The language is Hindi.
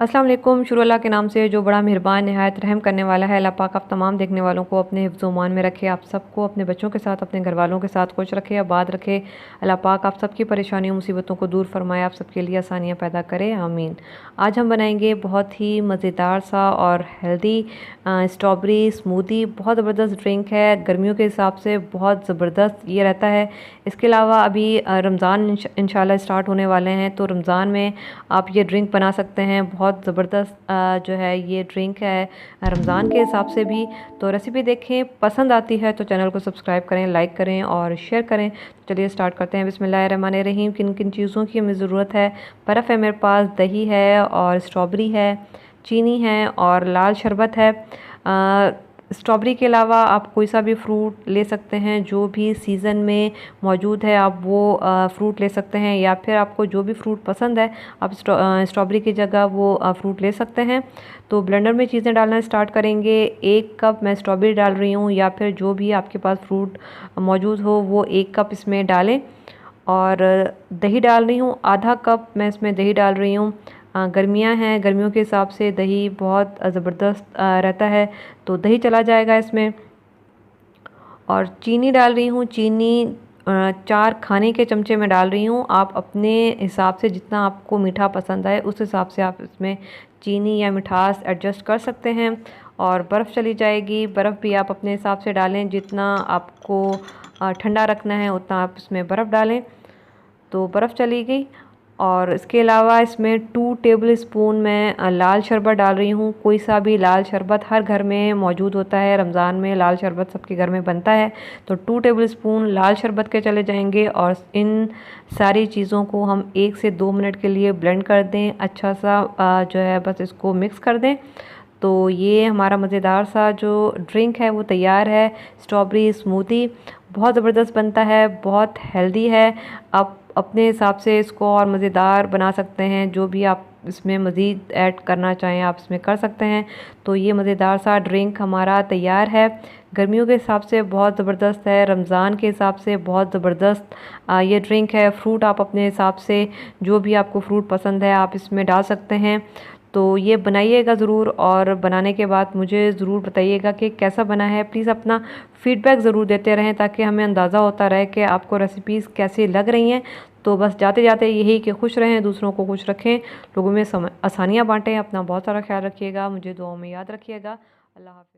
अस्सलाम वालेकुम। शुरू अल्लाह के नाम से जो बड़ा मेहरबान नहायत रहम करने वाला है। अल्लाह पाक आप तमाम देखने वालों को अपने हिफ्ज़-ओ-मान में रखे, आप सबको अपने बच्चों के साथ, अपने घर वालों के साथ खुश रखे, आबाद रखे। अल्लाह पाक आप सबकी परेशानियों मुसीबतों को दूर फरमाए, आप सबके लिए आसानियाँ पैदा करे, आमीन। आज हम बनाएंगे बहुत ही मज़ेदार सा और हेल्दी स्ट्रॉबेरी स्मूदी। बहुत ज़बरदस्त ड्रिंक है, गर्मियों के हिसाब से बहुत ज़बरदस्त ये रहता है। इसके अलावा अभी रमज़ान इंशाल्लाह स्टार्ट होने वाले हैं, तो रमज़ान में आप ये ड्रिंक बना सकते हैं। बहुत ज़बरदस्त जो है ये ड्रिंक है रमज़ान के हिसाब से भी। तो रेसिपी देखें, पसंद आती है तो चैनल को सब्सक्राइब करें, लाइक करें और शेयर करें। तो चलिए स्टार्ट करते हैं। बिस्मिल्लाहिर्रहमानिर्रहीम। किन किन चीज़ों की हमें ज़रूरत है? बर्फ़ है मेरे पास, दही है और स्ट्रॉबेरी है, चीनी है और लाल शरबत है। स्ट्रॉबेरी के अलावा आप कोई सा भी फ्रूट ले सकते हैं, जो भी सीज़न में मौजूद है आप वो फ्रूट ले सकते हैं, या फिर आपको जो भी फ्रूट पसंद है आप स्ट्रॉबेरी की जगह वो फ्रूट ले सकते हैं। तो ब्लेंडर में चीज़ें डालना स्टार्ट करेंगे। 1 कप मैं स्ट्रॉबेरी डाल रही हूँ, या फिर जो भी आपके पास फ्रूट मौजूद हो वो 1 कप इसमें डालें। और दही डाल रही हूँ, आधा कप मैं इसमें दही डाल रही हूँ। गर्मियाँ हैं, गर्मियों के हिसाब से दही बहुत ज़बरदस्त रहता है, तो दही चला जाएगा इसमें। और चीनी डाल रही हूँ, चीनी 4 खाने के चमचे में डाल रही हूँ। आप अपने हिसाब से जितना आपको मीठा पसंद आए उस हिसाब से आप इसमें चीनी या मिठास एडजस्ट कर सकते हैं। और बर्फ़ चली जाएगी, बर्फ़ भी आप अपने हिसाब से डालें, जितना आपको ठंडा रखना है उतना आप इसमें बर्फ़ डालें। तो बर्फ़ चली गई। और इसके अलावा इसमें 2 टेबल स्पून मैं लाल शरबत डाल रही हूँ। कोई सा भी लाल शरबत हर घर में मौजूद होता है, रमज़ान में लाल शरबत सबके घर में बनता है। तो 2 टेबल स्पून लाल शरबत के चले जाएंगे। और इन सारी चीज़ों को हम 1 से 2 मिनट के लिए ब्लेंड कर दें, अच्छा सा जो है बस इसको मिक्स कर दें। तो ये हमारा मज़ेदार सा जो ड्रिंक है वो तैयार है। स्ट्रॉबेरी स्मूदी बहुत ज़बरदस्त बनता है, बहुत हेल्दी है। आप अपने हिसाब से इसको और मज़ेदार बना सकते हैं, जो भी आप इसमें मज़ीद ऐड करना चाहें आप इसमें कर सकते हैं। तो ये मज़ेदार सा ड्रिंक हमारा तैयार है। गर्मियों के हिसाब से बहुत ज़बरदस्त है, रमज़ान के हिसाब से बहुत ज़बरदस्त ये ड्रिंक है। फ्रूट आप अपने हिसाब से जो भी आपको फ्रूट पसंद है आप इसमें डाल सकते हैं। तो ये बनाइएगा ज़रूर, और बनाने के बाद मुझे ज़रूर बताइएगा कि कैसा बना है। प्लीज़ अपना फ़ीडबैक ज़रूर देते रहें, ताकि हमें अंदाज़ा होता रहे कि आपको रेसिपीज़ कैसी लग रही हैं। तो बस जाते जाते यही कि खुश रहें, दूसरों को खुश रखें, लोगों में आसानियाँ बाँटें। अपना बहुत सारा ख्याल रखिएगा, मुझे दुआओं में याद रखिएगा। अल्लाह हाफ़िज़।